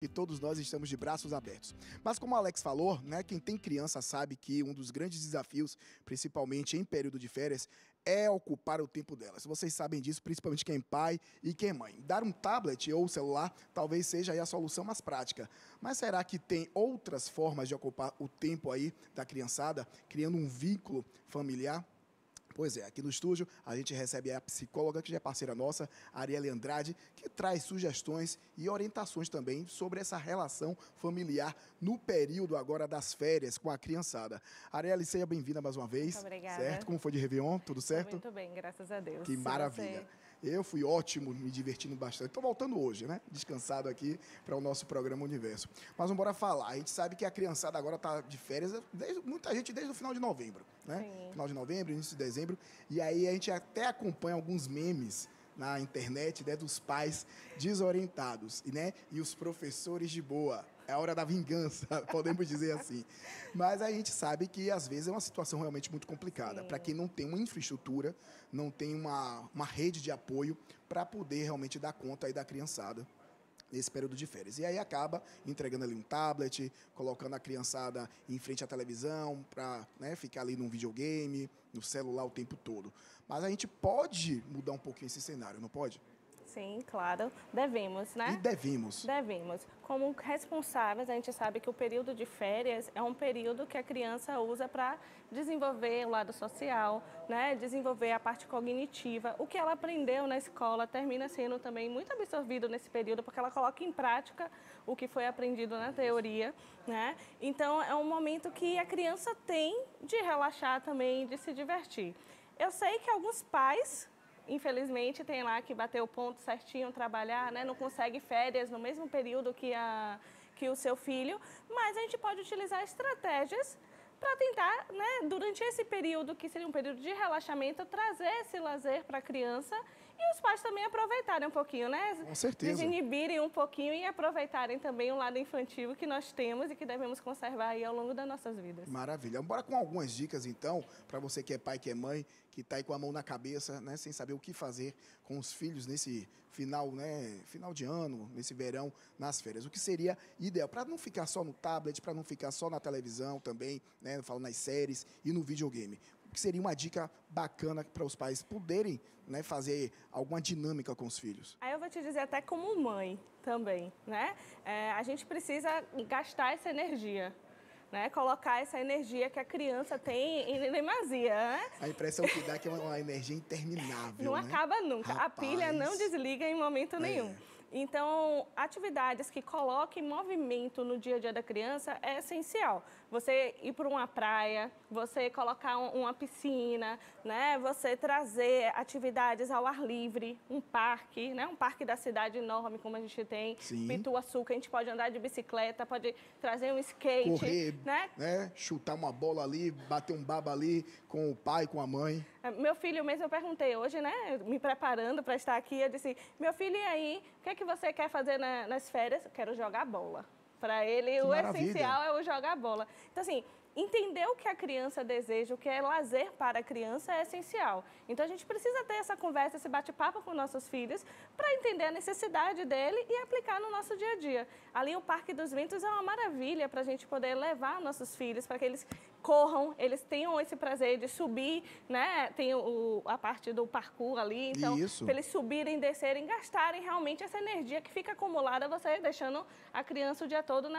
E todos nós estamos de braços abertos. Mas como o Alex falou, né, quem tem criança sabe que um dos grandes desafios, principalmente em período de férias, é ocupar o tempo delas. Vocês sabem disso, principalmente quem é pai e quem é mãe. Dar um tablet ou celular talvez seja aí a solução mais prática. Mas será que tem outras formas de ocupar o tempo aí da criançada, criando um vínculo familiar? Pois é, aqui no estúdio a gente recebe a psicóloga, que já é parceira nossa, Arielle Andrade, que traz sugestões e orientações também sobre essa relação familiar no período agora das férias com a criançada. Arielle, seja bem-vinda mais uma vez. Muito obrigada. Certo? Como foi de Réveillon? Tudo certo? Muito bem, graças a Deus. Que maravilha. Eu fui ótimo, me divertindo bastante. Estou voltando hoje, né? Descansado aqui para o nosso programa Universo. Mas vamos embora falar. A gente sabe que a criançada agora está de férias, muita gente desde o final de novembro, né? Sim. Final de novembro, início de dezembro. E aí a gente até acompanha alguns memes na internet, né, dos pais desorientados, né? E os professores de boa. É a hora da vingança, podemos dizer assim. Mas a gente sabe que, às vezes, é uma situação realmente muito complicada. Para quem não tem uma infraestrutura, não tem uma rede de apoio para poder realmente dar conta aí da criançada nesse período de férias. E aí acaba entregando ali um tablet, colocando a criançada em frente à televisão para, né, ficar ali num videogame, no celular o tempo todo. Mas a gente pode mudar um pouquinho esse cenário, não pode? Sim, claro. Devemos, né? E devemos. Devemos. Como responsáveis, a gente sabe que o período de férias é um período que a criança usa para desenvolver o lado social, né? Desenvolver a parte cognitiva. O que ela aprendeu na escola termina sendo também muito absorvido nesse período, porque ela coloca em prática o que foi aprendido na teoria, né? Então, é um momento que a criança tem de relaxar também, de se divertir. Eu sei que alguns pais, infelizmente, tem lá que bater o ponto certinho, trabalhar, né? Não consegue férias no mesmo período que o seu filho, mas a gente pode utilizar estratégias para tentar, né, durante esse período, que seria um período de relaxamento, trazer esse lazer para a criança e os pais também aproveitarem um pouquinho, né? Com certeza. Desinibirem um pouquinho e aproveitarem também o lado infantil que nós temos e que devemos conservar aí ao longo das nossas vidas. Maravilha. Bora com algumas dicas, então, para você que é pai, que é mãe, que está aí com a mão na cabeça, né, sem saber o que fazer com os filhos nesse final, né, final de ano, nesse verão, nas férias. O que seria ideal para não ficar só no tablet, para não ficar só na televisão também, né, falando nas séries e no videogame. O que seria uma dica bacana para os pais poderem, né, fazer alguma dinâmica com os filhos? Aí eu vou te dizer até como mãe também, né? A gente precisa gastar essa energia, né? Colocar essa energia que a criança tem em demasia, né? A impressão que dá é que é uma energia interminável, Não né? acaba nunca. Rapaz. A pilha não desliga em momento nenhum. Então, atividades que coloquem movimento no dia a dia da criança é essencial. Você ir para uma praia, você colocar uma piscina, né? Você trazer atividades ao ar livre, um parque, né? Um parque da cidade enorme como a gente tem, Sim. Pituaçu, que a gente pode andar de bicicleta, pode trazer um skate, correr, né? Chutar uma bola ali, bater um baba ali com o pai, com a mãe. Meu filho mesmo, eu perguntei hoje, né, me preparando para estar aqui, eu disse, meu filho, e aí, o que é que você quer fazer nas férias? Eu quero jogar bola. Para ele, Que o maravilha. essencial é o jogar bola. Então, assim, entender o que a criança deseja, o que é lazer para a criança é essencial. Então, a gente precisa ter essa conversa, esse bate-papo com nossos filhos para entender a necessidade dele e aplicar no nosso dia a dia. Ali, o Parque dos Ventos é uma maravilha para a gente poder levar nossos filhos, para que eles corram, eles tenham esse prazer de subir, né? Tem a parte do parkour ali, então, para eles subirem, descerem, gastarem realmente essa energia que fica acumulada, você deixando a criança o dia todo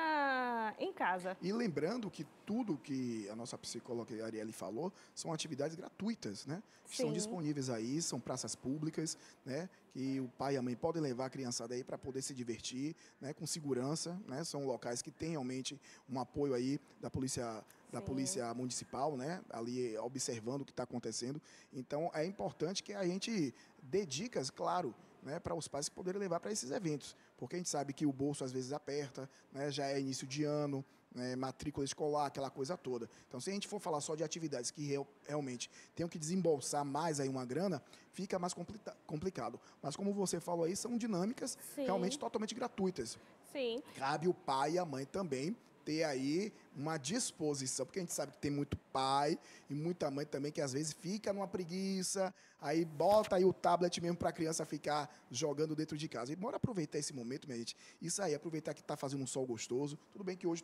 em casa. E lembrando que tudo que a nossa psicóloga Arielle falou são atividades gratuitas, né? Estão disponíveis aí, são praças públicas, né? Que o pai e a mãe podem levar a criançada aí para poder se divertir, né? Com segurança, né? São locais que têm realmente um apoio aí da polícia municipal, né? Ali observando o que está acontecendo. Então, é importante que a gente dê dicas, claro, né, para os pais poderem levar para esses eventos, porque a gente sabe que o bolso às vezes aperta, né, já é início de ano, né, matrícula escolar, aquela coisa toda. Então, se a gente for falar só de atividades que realmente tenham que desembolsar mais aí uma grana, fica mais complicado. Mas como você falou aí, são dinâmicas realmente totalmente gratuitas. Sim. Cabe o pai e a mãe também ter aí uma disposição, porque a gente sabe que tem muito pai e muita mãe também que às vezes fica numa preguiça, aí bota aí o tablet mesmo para a criança ficar jogando dentro de casa. E bora aproveitar esse momento, minha gente. Isso aí, aproveitar que está fazendo um sol gostoso. Tudo bem que hoje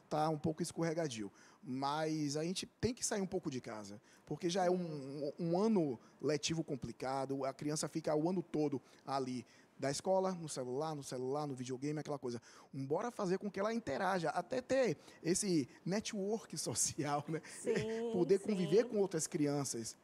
está um pouco escorregadio, mas a gente tem que sair um pouco de casa, porque já é um ano letivo complicado, a criança fica o ano todo ali da escola, no celular, no videogame, aquela coisa. Bora fazer com que ela interaja, até ter esse network social, né? Sim, Poder conviver com outras crianças.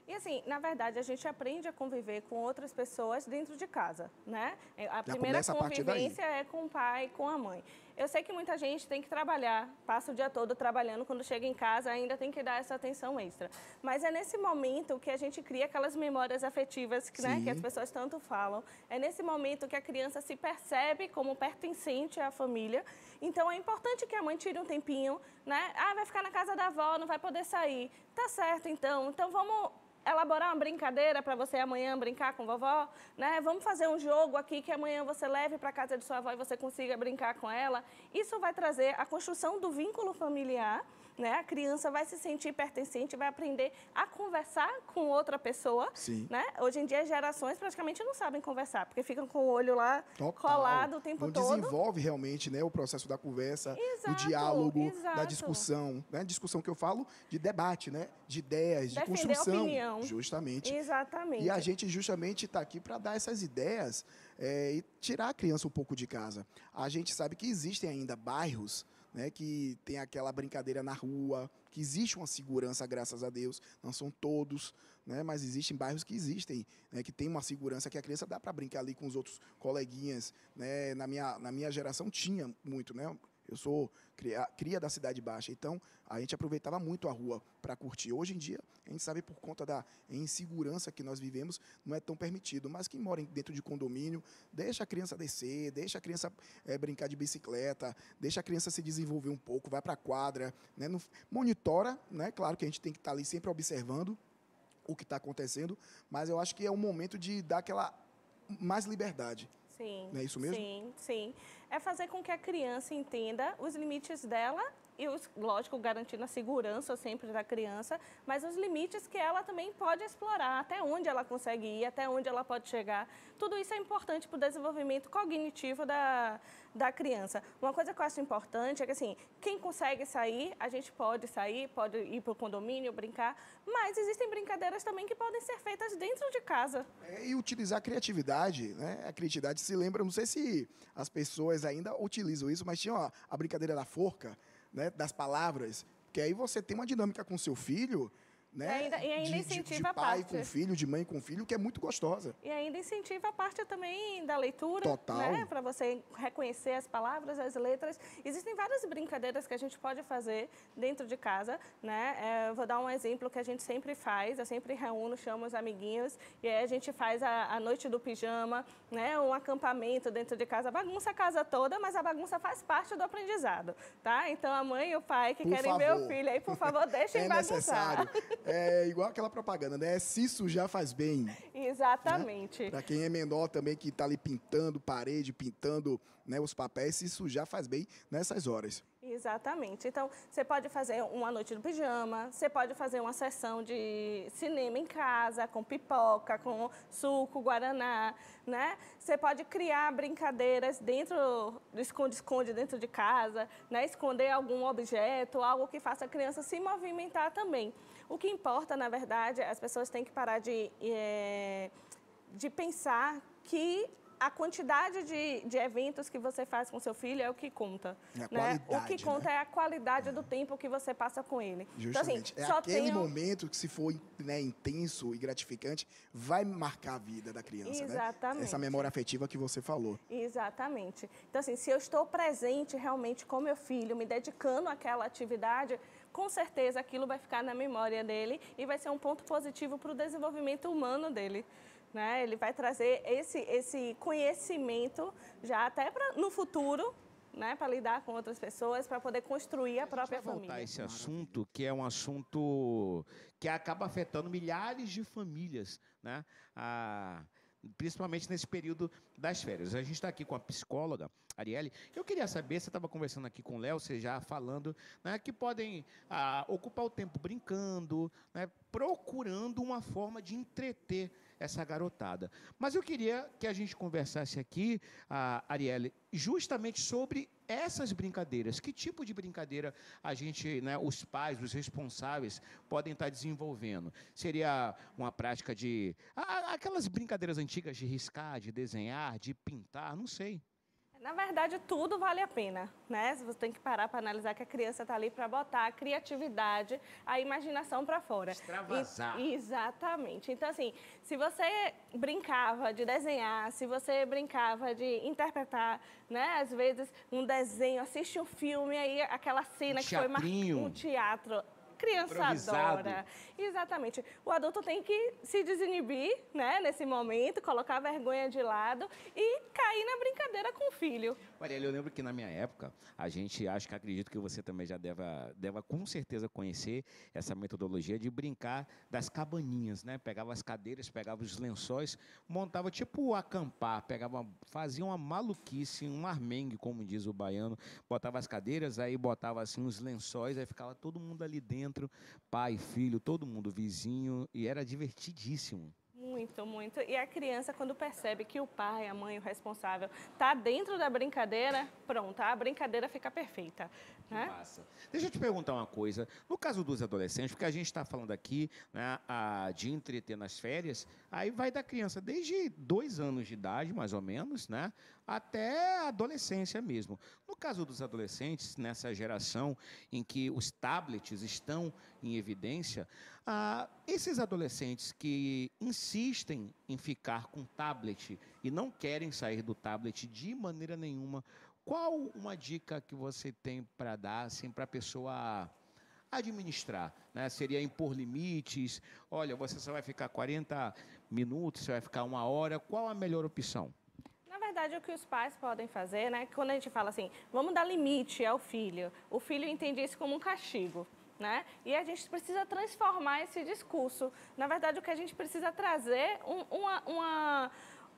E assim, na verdade, a gente aprende a conviver com outras pessoas dentro de casa, né? A primeira convivência é com o pai e com a mãe. Eu sei que muita gente tem que trabalhar, passa o dia todo trabalhando, quando chega em casa ainda tem que dar essa atenção extra. Mas é nesse momento que a gente cria aquelas memórias afetivas, né, que as pessoas tanto falam. É nesse momento que a criança se percebe como pertencente à família. Então, é importante que a mãe tire um tempinho, né? Ah, vai ficar na casa da avó, não vai poder sair. Tá certo, então. Então, vamos elaborar uma brincadeira para você amanhã brincar com vovó, né? Vamos fazer um jogo aqui que amanhã você leve para a casa de sua avó e você consiga brincar com ela. Isso vai trazer a construção do vínculo familiar, né? A criança vai se sentir pertencente, vai aprender a conversar com outra pessoa, né? Hoje em dia as gerações praticamente não sabem conversar, porque ficam com o olho lá colado o tempo todo. Não desenvolve realmente, né, o processo da conversa, do diálogo, da discussão, né? Discussão que eu falo de debate, né? De ideias, de construção. A opinião. Justamente. Exatamente. E a gente justamente está aqui para dar essas ideias e tirar a criança um pouco de casa. A gente sabe que existem ainda bairros, né, que tem aquela brincadeira na rua, que existe uma segurança, graças a Deus. Não são todos, né, mas existem bairros que existem, né, que tem uma segurança que a criança dá para brincar ali com os outros coleguinhas. Né? Na minha geração tinha muito, né? Eu sou cria da Cidade Baixa, então a gente aproveitava muito a rua para curtir. Hoje em dia, a gente sabe por conta da insegurança que nós vivemos, não é tão permitido. Mas quem mora dentro de condomínio, deixa a criança descer, deixa a criança brincar de bicicleta, deixa a criança se desenvolver um pouco, vai para a quadra, né? Monitora, né? Claro que a gente tem que estar ali sempre observando o que está acontecendo, mas eu acho que é o momento de dar aquela mais liberdade. Sim. Não é isso mesmo? Sim, sim. É fazer com que a criança entenda os limites dela e, lógico, garantindo a segurança sempre da criança, mas os limites que ela também pode explorar, até onde ela consegue ir, até onde ela pode chegar. Tudo isso é importante para o desenvolvimento cognitivo da criança. Uma coisa que eu acho importante é que, assim, quem consegue sair, a gente pode sair, pode ir para o condomínio, brincar, mas existem brincadeiras também que podem ser feitas dentro de casa. E utilizar a criatividade, né? A criatividade se lembra, não sei se as pessoas ainda utilizam isso, mas tinha a brincadeira da forca, né? Das palavras, que aí você tem uma dinâmica com seu filho, né? E ainda incentiva de pai com filho, de mãe com filho, que é muito gostosa. E ainda incentiva a parte também da leitura. Total. Né? Para você reconhecer as palavras, as letras. Existem várias brincadeiras que a gente pode fazer dentro de casa. Né? Eu vou dar um exemplo que a gente sempre faz. Eu sempre reúno, chamo os amiguinhos. E aí a gente faz a noite do pijama, né? Um acampamento dentro de casa. Bagunça a casa toda, mas a bagunça faz parte do aprendizado. Tá? Então a mãe e o pai que querem ver o filho aí, por favor, deixem bagunçar. Necessário. É igual aquela propaganda, né? Se sujar faz bem. Exatamente. Né? Para quem é menor também, que está ali pintando parede, pintando, né, os papéis, se sujar faz bem nessas horas. Exatamente. Então, você pode fazer uma noite do pijama, você pode fazer uma sessão de cinema em casa, com pipoca, com suco, guaraná, né? Você pode criar brincadeiras dentro do esconde-esconde dentro de casa, né? Esconder algum objeto, algo que faça a criança se movimentar também. O que importa, na verdade, as pessoas têm que parar de pensar que a quantidade de eventos que você faz com seu filho é o que conta. Né? O que conta, né? É a qualidade do tempo que você passa com ele. Justamente. Então, assim, é aquele momento que, se for, né, intenso e gratificante, vai marcar a vida da criança. Exatamente. Né? Essa memória afetiva que você falou. Exatamente. Então, assim, se eu estou presente realmente com meu filho, me dedicando àquela atividade, com certeza aquilo vai ficar na memória dele e vai ser um ponto positivo para o desenvolvimento humano dele. Né? Ele vai trazer esse conhecimento já até no futuro, né? Para lidar com outras pessoas, para poder construir a própria família. Voltar a esse assunto, que é um assunto que acaba afetando milhares de famílias, né? Principalmente nesse período das férias. A gente está aqui com a psicóloga, Arielle, eu queria saber, você estava conversando aqui com o Léo, você já falando, né, que podem ocupar o tempo brincando, né, procurando uma forma de entreter essa garotada. Mas eu queria que a gente conversasse aqui, Arielle, justamente sobre essas brincadeiras. Que tipo de brincadeira a gente, né, os pais, os responsáveis, podem estar desenvolvendo? Seria uma prática de... aquelas brincadeiras antigas de riscar, de desenhar, de pintar, não sei. Na verdade, tudo vale a pena, né? Você tem que parar para analisar que a criança está ali para botar a criatividade, a imaginação para fora. Extravasar. Exatamente. Então, assim, se você brincava de desenhar, se você brincava de interpretar, né? Às vezes, um desenho, assiste um filme, aí aquela cena que foi um teatro. Criança improvisado. adora. Exatamente. O adulto tem que se desinibir, né, nesse momento, colocar a vergonha de lado e cair na brincadeira com o filho. Arielle, eu lembro que na minha época, a gente, acredito que você também já deva com certeza conhecer essa metodologia de brincar das cabaninhas, né? Pegava as cadeiras, pegava os lençóis, montava tipo acampar, fazia uma maluquice, um armengue, como diz o baiano, botava as cadeiras, aí botava assim os lençóis, aí ficava todo mundo ali dentro, pai, filho, todo mundo, vizinho, e era divertidíssimo. Muito, muito. E a criança, quando percebe que o pai, a mãe, o responsável, está dentro da brincadeira, pronto, a brincadeira fica perfeita. Que massa. Deixa eu te perguntar uma coisa. No caso dos adolescentes, porque a gente está falando aqui, né, de entreter nas férias, aí vai da criança desde 2 anos de idade, mais ou menos, né, até a adolescência mesmo. No caso dos adolescentes, nessa geração em que os tablets estão em evidência, esses adolescentes que insistem em ficar com tablet e não querem sair do tablet de maneira nenhuma, qual uma dica que você tem para dar assim, para a pessoa administrar? Né? Seria impor limites? Olha, você só vai ficar 40 minutos, você vai ficar 1 hora. Qual a melhor opção? Na verdade, o que os pais podem fazer, né? Quando a gente fala assim, vamos dar limite ao filho, o filho entende isso como um castigo. Né? E a gente precisa transformar esse discurso. Na verdade, o que a gente precisa trazer é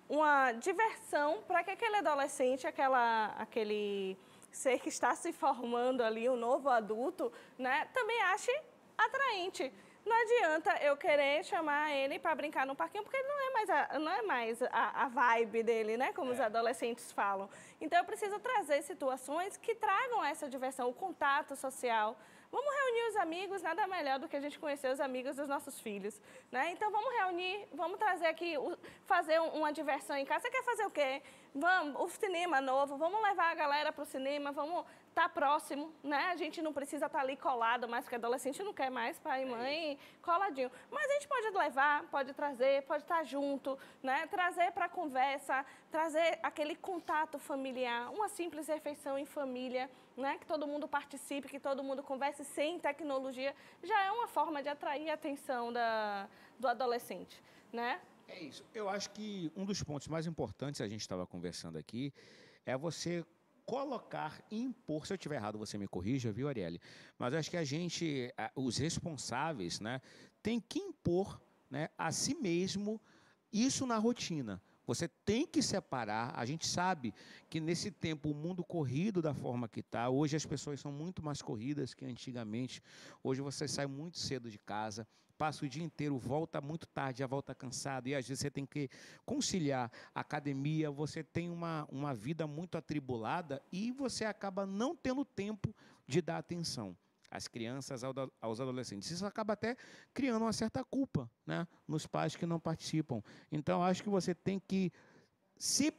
uma diversão para que aquele adolescente, aquele ser que está se formando ali, um novo adulto, né, também ache atraente. Não adianta eu querer chamar ele para brincar no parquinho, porque não é mais a vibe dele, né? Como os adolescentes falam. Então, eu preciso trazer situações que tragam essa diversão, o contato social. Vamos reunir os amigos, nada melhor do que a gente conhecer os amigos dos nossos filhos, né? Então, vamos reunir, vamos trazer aqui, fazer uma diversão em casa. Você quer fazer o quê? Vamos, o cinema novo, vamos levar a galera para o cinema, vamos estar próximo, né? A gente não precisa estar ali colado mais, porque adolescente não quer mais pai e mãe coladinho. Mas a gente pode levar, pode trazer, pode estar junto, né? Trazer para a conversa, trazer aquele contato familiar, uma simples refeição em família, né? Que todo mundo participe, que todo mundo converse sem tecnologia, já é uma forma de atrair a atenção do adolescente, né? É isso. Eu acho que um dos pontos mais importantes, a gente estava conversando aqui, é você colocar e impor, se eu estiver errado, você me corrija, viu, Arielle? Mas acho que os responsáveis, né, tem que impor, né, a si mesmo isso na rotina. Você tem que separar. A gente sabe que nesse tempo, o mundo corrido da forma que está, hoje as pessoas são muito mais corridas que antigamente. Hoje você sai muito cedo de casa, passa o dia inteiro, volta muito tarde, já volta cansado, e às vezes você tem que conciliar a academia, você tem uma vida muito atribulada e você acaba não tendo tempo de dar atenção às crianças, aos adolescentes. Isso acaba até criando uma certa culpa, né, nos pais que não participam. Então, acho que você tem que se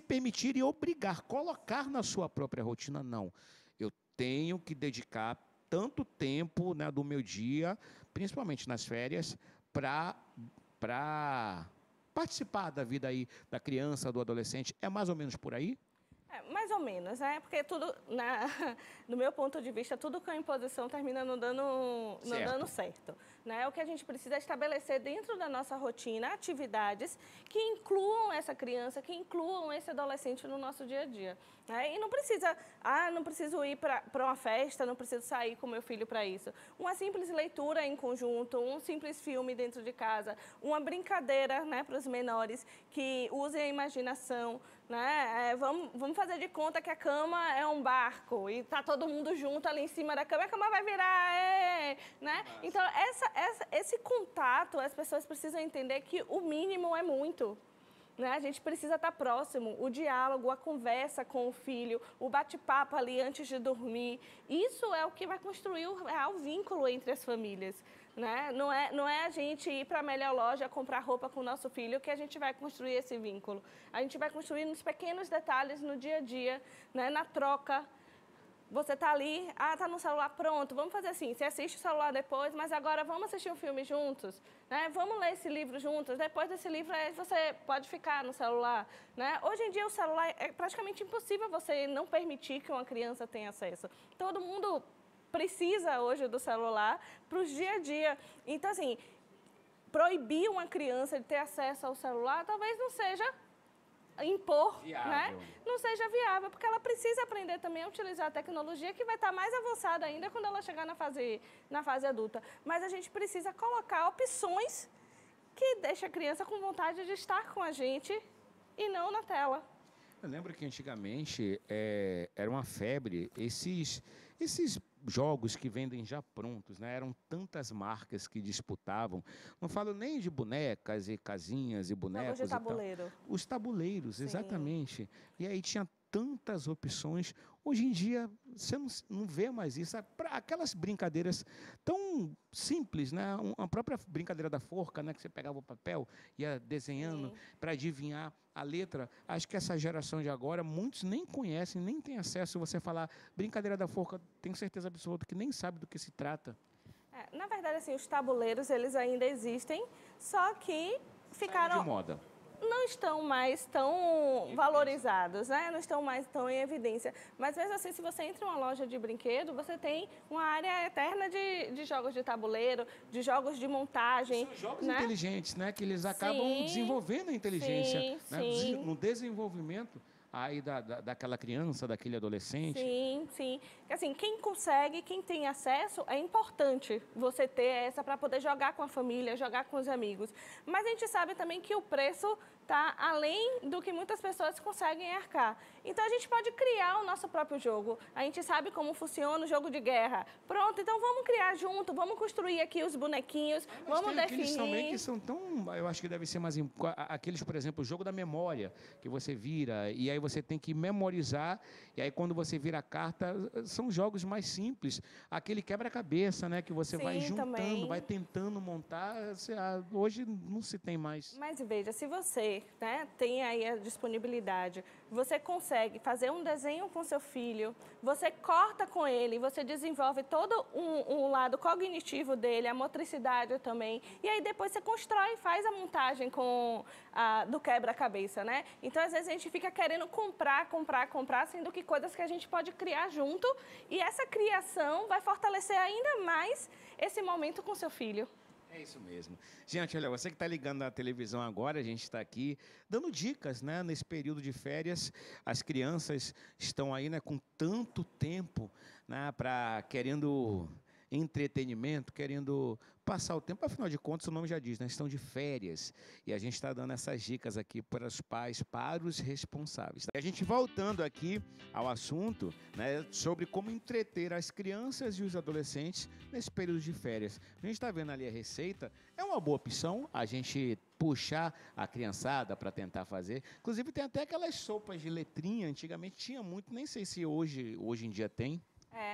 permitir e obrigar, colocar na sua própria rotina, não. Eu tenho que dedicar tanto tempo, né, do meu dia, principalmente nas férias, para participar da vida aí da criança, do adolescente. É mais ou menos por aí? Mais ou menos, né? Porque tudo, no meu ponto de vista, tudo com a imposição termina não dando certo. Né? O que a gente precisa é estabelecer dentro da nossa rotina atividades que incluam essa criança, que incluam esse adolescente no nosso dia a dia. Né? E não precisa, não preciso ir para uma festa, não preciso sair com meu filho para isso. Uma simples leitura em conjunto, um simples filme dentro de casa, uma brincadeira, né, para os menores que usem a imaginação, né? Vamos fazer de conta que a cama é um barco e tá todo mundo junto ali em cima da cama, a cama vai virar, né? Então, esse contato, as pessoas precisam entender que o mínimo é muito. Né? A gente precisa estar próximo, o diálogo, a conversa com o filho, o bate-papo ali antes de dormir. Isso é o que vai construir o real vínculo entre as famílias. Né? Não é a gente ir para a melhor loja comprar roupa com o nosso filho que a gente vai construir esse vínculo. A gente vai construir nos pequenos detalhes, no dia a dia, né? Na troca. Você está ali, está no celular, pronto, vamos fazer assim, você assiste o celular depois, mas agora vamos assistir um filme juntos, né? Vamos ler esse livro juntos, depois desse livro você pode ficar no celular, né? Hoje em dia o celular é praticamente impossível você não permitir que uma criança tenha acesso. Todo mundo precisa hoje do celular para o dia a dia. Então, assim, proibir uma criança de ter acesso ao celular talvez não seja impor, né? Não seja viável, porque ela precisa aprender também a utilizar a tecnologia, que vai estar mais avançada ainda quando ela chegar na fase adulta. Mas a gente precisa colocar opções que deixem a criança com vontade de estar com a gente e não na tela. Eu lembro que antigamente era uma febre esses jogos que vendem já prontos, né? Eram tantas marcas que disputavam. Não falo nem de bonecas e casinhas e bonecos. Jogos de tabuleiro. Os tabuleiros, Sim. Exatamente. E aí tinha tantas opções. Hoje em dia, você não vê mais isso. Aquelas brincadeiras tão simples, né? A própria brincadeira da forca, né? Que você pegava o papel, ia desenhando para adivinhar a letra. Acho que essa geração de agora, muitos nem conhecem, nem têm acesso. Se você falar brincadeira da forca, tenho certeza absoluta que nem sabe do que se trata. Na verdade, assim, os tabuleiros, eles ainda existem, só que ficaram... de moda. Não estão mais tão valorizados, né? Não estão mais tão em evidência. Mas mesmo assim, se você entra em uma loja de brinquedo, você tem uma área eterna de jogos de tabuleiro, de jogos de montagem. São jogos, né? inteligentes, né? Que eles acabam desenvolvendo a inteligência. Né? No desenvolvimento aí daquela criança, daquele adolescente. Sim. Assim, quem consegue, quem tem acesso, é importante você ter essa para poder jogar com a família, jogar com os amigos. Mas a gente sabe também que o preço está além do que muitas pessoas conseguem arcar. Então, a gente pode criar o nosso próprio jogo. A gente sabe como funciona o jogo de guerra. Pronto, então vamos criar junto, vamos construir aqui os bonequinhos, vamos definir... Aqueles também que são tão... Eu acho que deve ser mais... Aqueles, por exemplo, o jogo da memória, que você vira, e aí você tem que memorizar, e aí quando você vira a carta, são jogos mais simples. Aquele quebra-cabeça, né, que você vai juntando, também. Vai tentando montar. Hoje não se tem mais. Mas veja, se você, né, tem aí a disponibilidade, você consegue fazer um desenho com seu filho, você corta com ele, você desenvolve todo um lado cognitivo dele, a motricidade também, e aí depois você constrói e faz a montagem do quebra-cabeça, né? Então, às vezes, a gente fica querendo comprar, sendo que coisas que a gente pode criar junto, e essa criação vai fortalecer ainda mais esse momento com seu filho. É isso mesmo. Gente, olha, você que está ligando na televisão agora, a gente está aqui dando dicas, né? Nesse período de férias, as crianças estão aí, né, com tanto tempo, né, querendo entretenimento, querendo passar o tempo. Afinal de contas, o nome já diz, né? Estão de férias. E a gente está dando essas dicas aqui para os pais, para os responsáveis. A gente voltando aqui ao assunto, né, sobre como entreter as crianças e os adolescentes nesse período de férias. A gente está vendo ali a receita. É uma boa opção a gente puxar a criançada para tentar fazer. Inclusive, tem até aquelas sopas de letrinha. Antigamente tinha muito, nem sei se hoje em dia tem.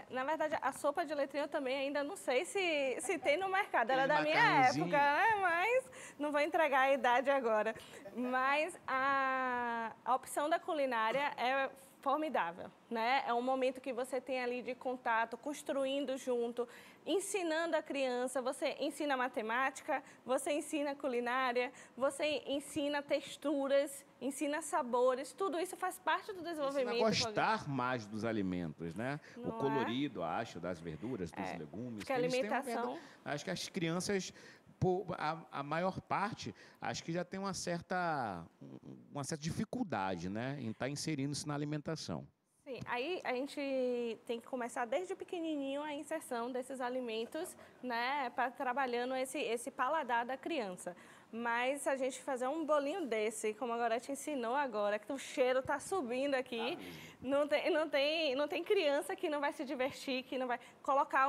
Na verdade, a sopa de letrinha eu também ainda não sei se tem no mercado. Ela é da minha época, né? Mas não vou entregar a idade agora. Mas a opção da culinária é formidável, né? É um momento que você tem ali de contato, construindo junto, ensinando a criança. Você ensina matemática, você ensina culinária, você ensina texturas, ensina sabores. Tudo isso faz parte do desenvolvimento. Ensina a gostar mais dos alimentos, né? Não o colorido, acho, das verduras, dos legumes. Porque a alimentação... Acho que as crianças... A maior parte, acho que já tem uma certa dificuldade, né, em estar inserindo isso na alimentação. Sim, aí a gente tem que começar desde pequenininho a inserção desses alimentos, né, para trabalhando esse paladar da criança. Mas a gente fazer um bolinho desse, como agora te ensinou agora, que o cheiro tá subindo aqui, não tem criança que não vai se divertir, que não vai colocar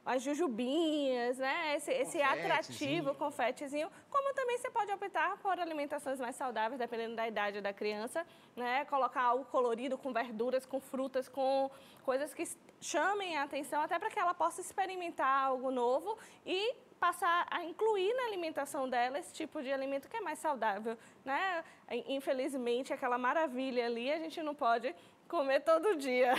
as jujubinhas, né? Esse atrativo, confetezinho, como também você pode optar por alimentações mais saudáveis, dependendo da idade da criança, né? Colocar algo colorido, com verduras, com frutas, com coisas que chamem a atenção, até para que ela possa experimentar algo novo e passar a incluir na alimentação dela esse tipo de alimento que é mais saudável, né? Infelizmente, aquela maravilha ali a gente não pode comer todo dia.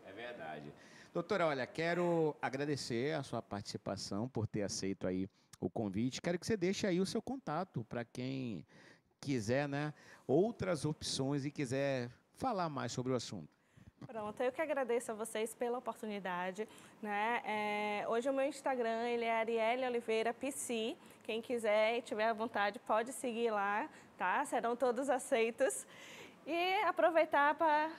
É verdade. Doutora, olha, quero agradecer a sua participação por ter aceito aí o convite. Quero que você deixe aí o seu contato para quem quiser, né, outras opções e quiser falar mais sobre o assunto. Pronto, eu que agradeço a vocês pela oportunidade, né? Hoje o meu Instagram, ele é Arielle Oliveira PC. Quem quiser e tiver à vontade pode seguir lá, tá? Serão todos aceitos. E aproveitar para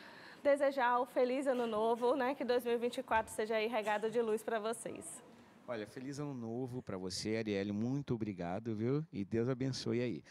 desejar um feliz ano novo, né? Que 2024 seja aí regado de luz para vocês. Olha, feliz ano novo para você, Arielle. Muito obrigado, viu? E Deus abençoe aí.